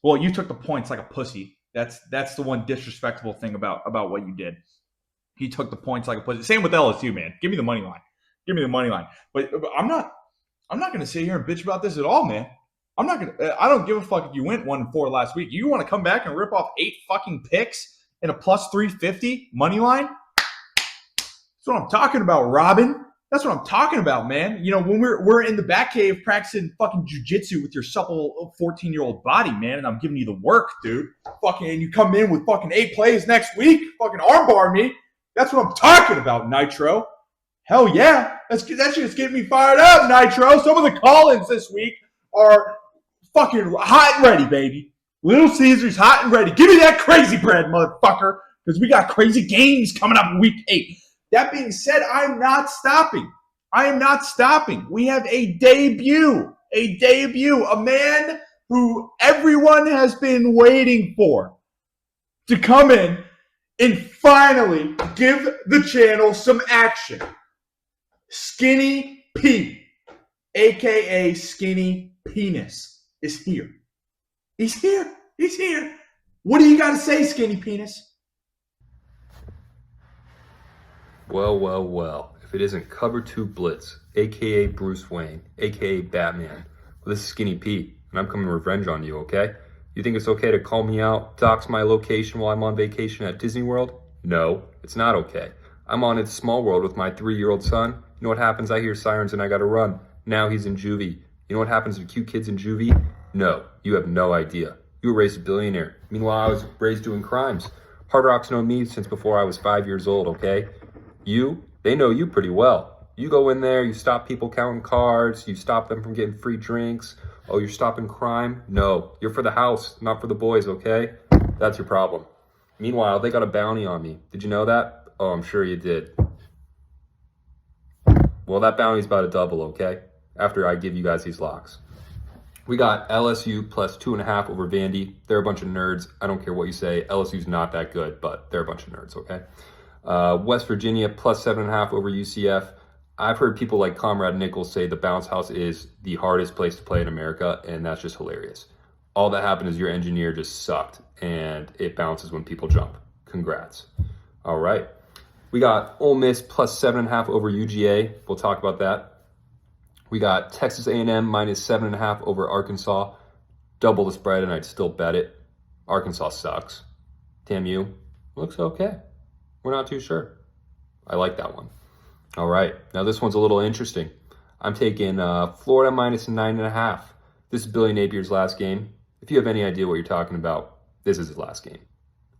Well, you took the points like a pussy. That's the one disrespectful thing about what you did. He took the points like a pussy. Same with LSU, man. Give me the money line. But I'm not going to sit here and bitch about this at all, man. I don't give a fuck if you went 1-4 last week. You want to come back and rip off 8 fucking picks in a plus 350 money line? That's what I'm talking about, Robin. That's what I'm talking about, man. You know, when we're in the back cave practicing fucking jujitsu with your supple 14-year-old body, man, and I'm giving you the work, dude. Fucking, and you come in with fucking 8 plays next week, fucking armbar me. That's what I'm talking about, Nitro. Hell yeah. That shit's getting me fired up, Nitro. Some of the call-ins this week are fucking hot and ready, baby. Little Caesars hot and ready. Give me that crazy bread, motherfucker, because we got crazy games coming up in week 8. That being said, I'm not stopping. We have a debut, a man who everyone has been waiting for to come in and finally give the channel some action. Skinny P, a.k.a. Skinny Penis, is here. He's here. What do you got to say, Skinny Penis? Well. If it isn't Cover 2 Blitz, aka Bruce Wayne, aka Batman, well, this is Skinny Pete, and I'm coming revenge on you, okay? You think it's okay to call me out, dox my location while I'm on vacation at Disney World? No, it's not okay. I'm on It's Small World with my 3-year-old son. You know what happens? I hear sirens and I gotta run. Now he's in juvie. You know what happens to cute kids in juvie? No, you have no idea. You were raised a billionaire. Meanwhile, I was raised doing crimes. Hard Rock's known me since before I was 5 years old, okay? They know you pretty well. You go in there, you stop people counting cards, you stop them from getting free drinks. Oh, you're stopping crime? No, you're for the house, not for the boys, okay? That's your problem. Meanwhile, they got a bounty on me. Did you know that? Oh, I'm sure you did. Well, that bounty's about to double, okay? After I give you guys these locks. We got LSU plus 2.5 over Vandy. They're a bunch of nerds. I don't care what you say. LSU's not that good, but they're a bunch of nerds, okay? West Virginia plus 7.5 over UCF. I've heard people like Comrade Nichols say the bounce house is the hardest place to play in America, and that's just hilarious. All that happened is your engineer just sucked, and it bounces when people jump. Congrats. All right. We got Ole Miss plus 7.5 over UGA. We'll talk about that. We got Texas A&M minus 7.5 over Arkansas. Double the spread, and I'd still bet it. Arkansas sucks. TAMU looks okay. We're not too sure. I like that one. All right. Now this one's a little interesting. I'm taking Florida minus 9.5. This is Billy Napier's last game. If you have any idea what you're talking about, this is his last game.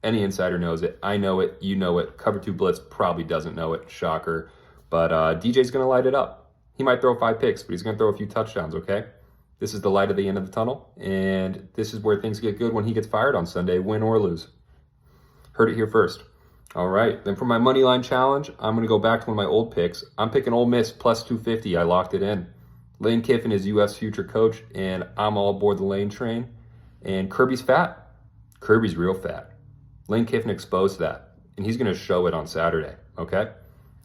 Any insider knows it. I know it. You know it. Cover 2 Blitz probably doesn't know it. Shocker. But DJ's going to light it up. He might throw 5 picks, but he's going to throw a few touchdowns, okay? This is the light at the end of the tunnel, and this is where things get good when he gets fired on Sunday, win or lose. Heard it here first. All right. Then for my money line challenge, I'm going to go back to one of my old picks. I'm picking Ole Miss plus 250. I locked it in. Lane Kiffin is U.S. future coach, and I'm all aboard the Lane train. And Kirby's fat. Kirby's real fat. Lane Kiffin exposed that, and he's going to show it on Saturday, okay?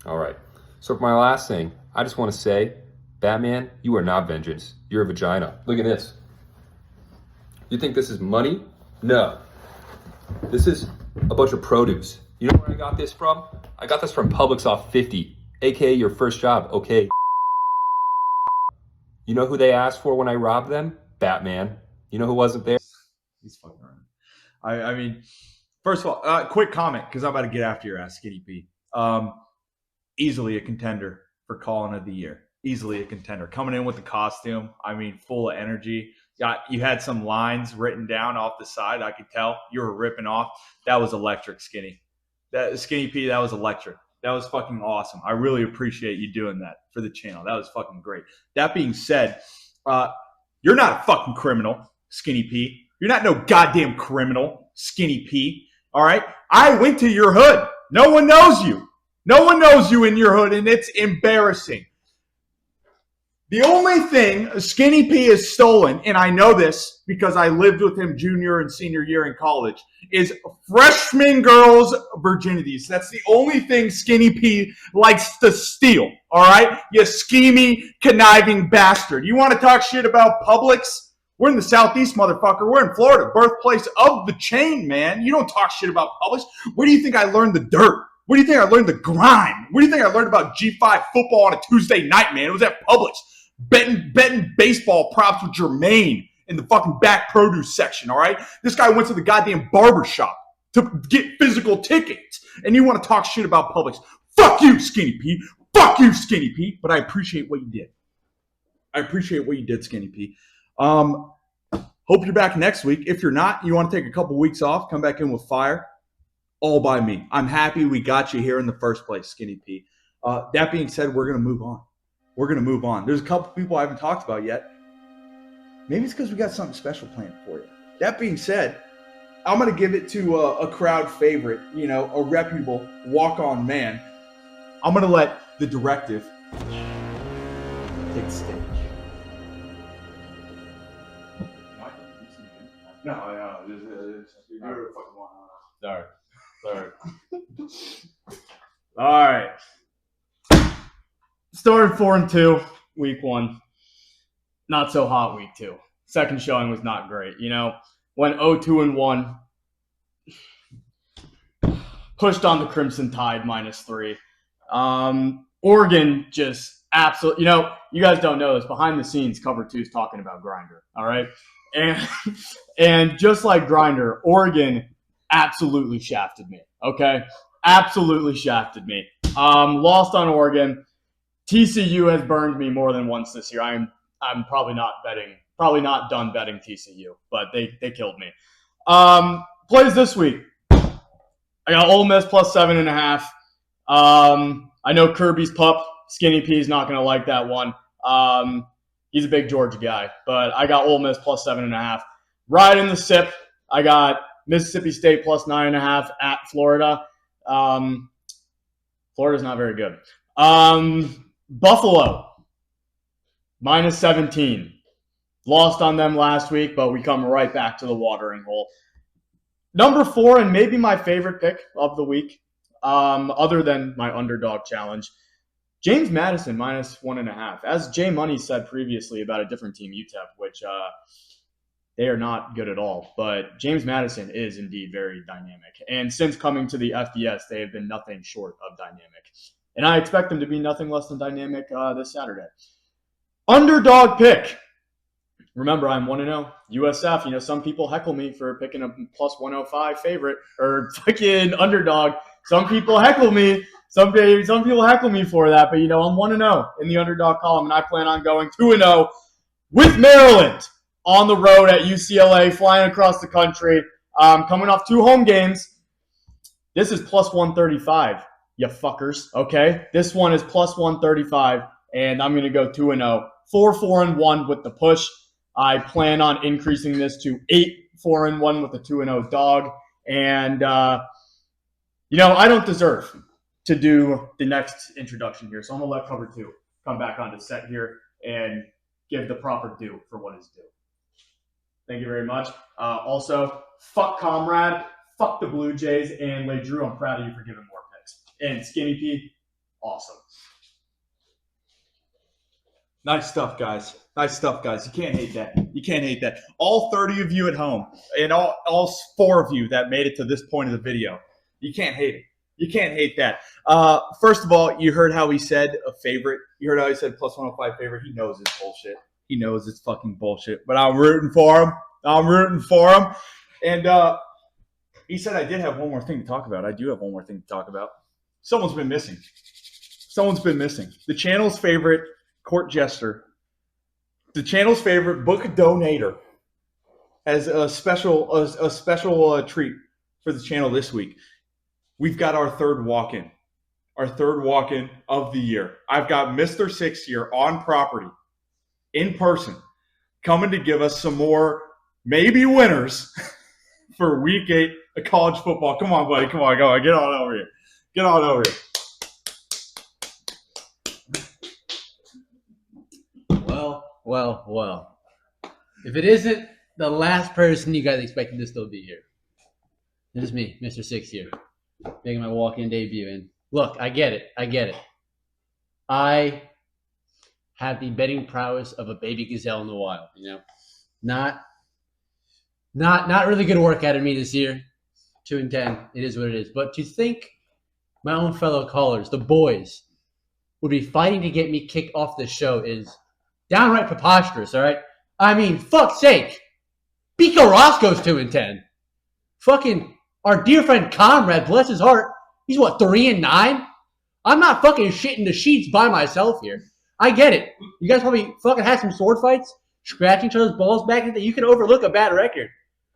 All right. So for my last thing, I just want to say, Batman, you are not vengeance. You're a vagina. Look at this. You think this is money? No. This is a bunch of produce. You know where I got this from? I got this from Publix off 50, aka your first job, okay? You know who they asked for when I robbed them? Batman. You know who wasn't there? He's fucking around. I mean, first of all, quick comment, because I'm about to get after your ass, Skinny P. Easily a contender for Calling of the Year. Easily a contender. Coming in with the costume, I mean, full of energy. You had some lines written down off the side. I could tell you were ripping off. That was electric, Skinny. That Skinny P, that was electric. That was fucking awesome. I really appreciate you doing that for the channel. That was fucking great. That being said, you're not a fucking criminal, Skinny P. You're not no goddamn criminal, Skinny P. All right? I went to your hood. No one knows you. No one knows you in your hood, and it's embarrassing. The only thing Skinny P has stolen, and I know this because I lived with him junior and senior year in college, is freshman girls' virginities. That's the only thing Skinny P likes to steal, all right? You schemy, conniving bastard. You want to talk shit about Publix? We're in the Southeast, motherfucker. We're in Florida, birthplace of the chain, man. You don't talk shit about Publix. Where do you think I learned the dirt? Where do you think I learned the grime? Where do you think I learned about G5 football on a Tuesday night, man? It was at Publix. Betting baseball props with Jermaine in the fucking back produce section, all right? This guy went to the goddamn barber shop to get physical tickets, and you want to talk shit about Publix. Fuck you, Skinny P. Fuck you, Skinny P. But I appreciate what you did. I appreciate what you did, Skinny P. Hope you're back next week. If you're not, you want to take a couple weeks off, come back in with fire, all by me. I'm happy we got you here in the first place, Skinny P. That being said, we're going to move on. We're going to move on. There's a couple people I haven't talked about yet. Maybe it's because we got something special planned for you. That being said, I'm going to give it to a crowd favorite, you know, a reputable walk-on man. I'm going to let the directive take the stage. No, just do whatever the fuck you want. Sorry. All right. Started 4-2, week 1. Not so hot week 2. Second showing was not great. You know, went 0-2-1. Pushed on the Crimson Tide -3. Oregon just absolutely, you know, you guys don't know this. Behind the scenes, Cover 2 is talking about Grinder. All right. And just like Grinder, Oregon absolutely shafted me. Okay. Absolutely shafted me. Lost on Oregon. TCU has burned me more than once this year. I'm probably not done betting TCU, but they killed me. Plays this week. I got Ole Miss plus 7.5. I know Kirby's pup, Skinny P, is not going to like that one. He's a big Georgia guy, but I got Ole Miss plus 7.5. Right in the SIP, I got Mississippi State plus 9.5 at Florida. Florida's not very good. Buffalo, -17. Lost on them last week, but we come right back to the watering hole. Number 4, and maybe my favorite pick of the week, other than my underdog challenge, James Madison -1.5. As Jay Money said previously about a different team, UTEP, which they are not good at all. But James Madison is indeed very dynamic. And since coming to the FBS, they have been nothing short of dynamic. And I expect them to be nothing less than dynamic this Saturday. Underdog pick. Remember, I'm 1-0. USF, you know, some people heckle me for picking a plus 105 favorite or fucking underdog. Some people heckle me. Some people heckle me for that. But, you know, I'm 1-0 in the underdog column, and I plan on going 2-0 with Maryland on the road at UCLA, flying across the country, coming off 2 home games. This is plus 135, you fuckers, okay? This one is plus 135, and I'm going to go 2-0. 4-4-1 with the push. I plan on increasing this to 8-4-1 with the 2-0 dog. And I don't deserve to do the next introduction here, so I'm going to let cover 2 come back onto set here and give the proper due for what is due. Thank you very much. Also, fuck Comrade, fuck the Blue Jays, and Lay Drew, I'm proud of you for giving more picks. And Skinny P, awesome. Nice stuff, guys. Nice stuff, guys. You can't hate that. You can't hate that. All 30 of you at home, and all 4 of you that made it to this point of the video, you can't hate it. You can't hate that. First of all, you heard how he said a favorite. You heard how he said plus 105 favorite. He knows it's bullshit. He knows it's fucking bullshit. But I'm rooting for him. I'm rooting for him. And he said I did have one more thing to talk about. I do have one more thing to talk about. Someone's been missing. Someone's been missing. The channel's favorite court jester, the channel's favorite book donator, has a special treat for the channel this week. We've got our third walk-in of the year. I've got Mr. 6 here on property, in person, coming to give us some more maybe winners for week 8 of college football. Come on, buddy. Come on. Go on. Get on over here. Get on over here. Well. If it isn't the last person you guys expected to still be here, it is me, Mr. 6 here, making my walk-in debut. And look, I get it. I have the betting prowess of a baby gazelle in the wild. Not really good work out of me this year. 2-10. It is what it is. But to think my own fellow callers, the boys, would be fighting to get me kicked off the show is downright preposterous, all right? I mean, fuck's sake. Pico Roscoe's 2-10. Fucking our dear friend Comrade, bless his heart, he's what, 3-9? I'm not fucking shitting the sheets by myself here. I get it. You guys probably fucking had some sword fights, scratching each other's balls back, and you can overlook a bad record.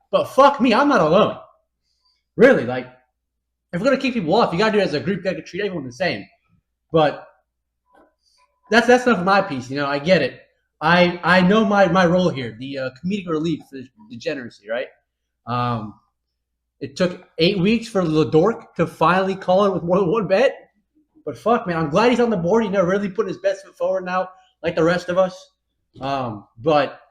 But fuck me, I'm not alone. Really, if we're gonna kick people off, you gotta do it as a group. You gotta treat everyone the same. But that's enough of my piece. I get it. I know my role here, the comedic relief for degeneracy, right? It took 8 weeks for the dork to finally call it with more than one bet. But fuck, man, I'm glad he's on the board. Really putting his best foot forward now, like the rest of us. But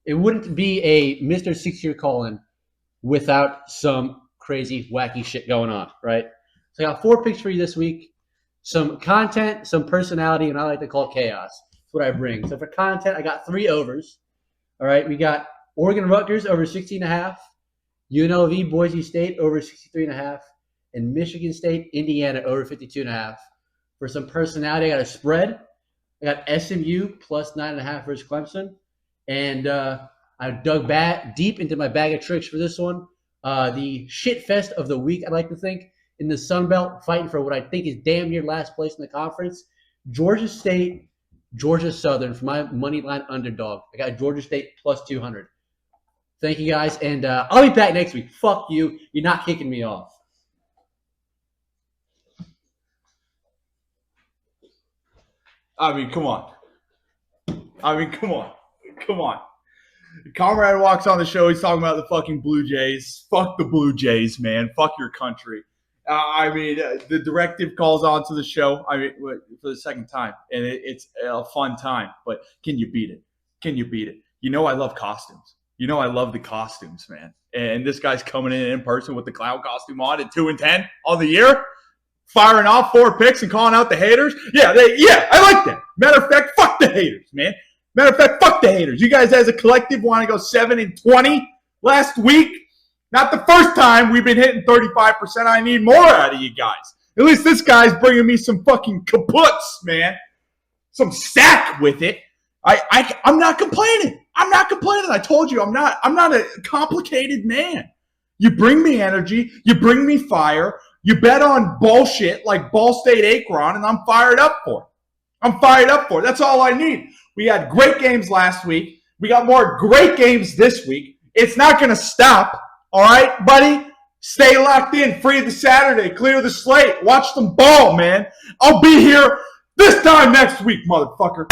it wouldn't be a Mr. 6-year call-in without some crazy, wacky shit going on, right? So I got 4 picks for you this week. Some content, some personality, and I like to call chaos. That's what I bring. So for content, I got 3 overs. All right, we got Oregon Rutgers over 60.5, UNLV Boise State over 63.5, and Michigan State Indiana over 52.5. For some personality, I got a spread. I got SMU plus 9.5 versus Clemson, and I dug deep into my bag of tricks for this one. The shit fest of the week, I'd like to think. In the Sun Belt, fighting for what I think is damn near last place in the conference. Georgia State, Georgia Southern for my money line underdog. I got Georgia State plus 200. Thank you guys, and I'll be back next week. Fuck you. You're not kicking me off. I mean, come on. Comrade walks on the show. He's talking about the fucking Blue Jays. Fuck the Blue Jays, man. Fuck your country. The directive calls on to the show. For the second time, and it's a fun time. But can you beat it? I love costumes. I love the costumes, man. And this guy's coming in person with the clown costume on at 2-10 on the year, firing off 4 picks and calling out the haters. Yeah, I like that. Matter of fact, fuck the haters, man. Fuck the haters. You guys as a collective want to go 7-20 last week. Not the first time we've been hitting 35%. I need more out of you guys. At least this guy's bringing me some fucking kaputs, man. Some sack with it. I'm not complaining. I told you I'm not a complicated man. You bring me energy. You bring me fire. You bet on bullshit like Ball State Akron, and I'm fired up for it. That's all I need. We had great games last week. We got more great games this week. It's not going to stop. All right, buddy? Stay locked in. Free the Saturday. Clear the slate. Watch them ball, man. I'll be here this time next week, motherfucker.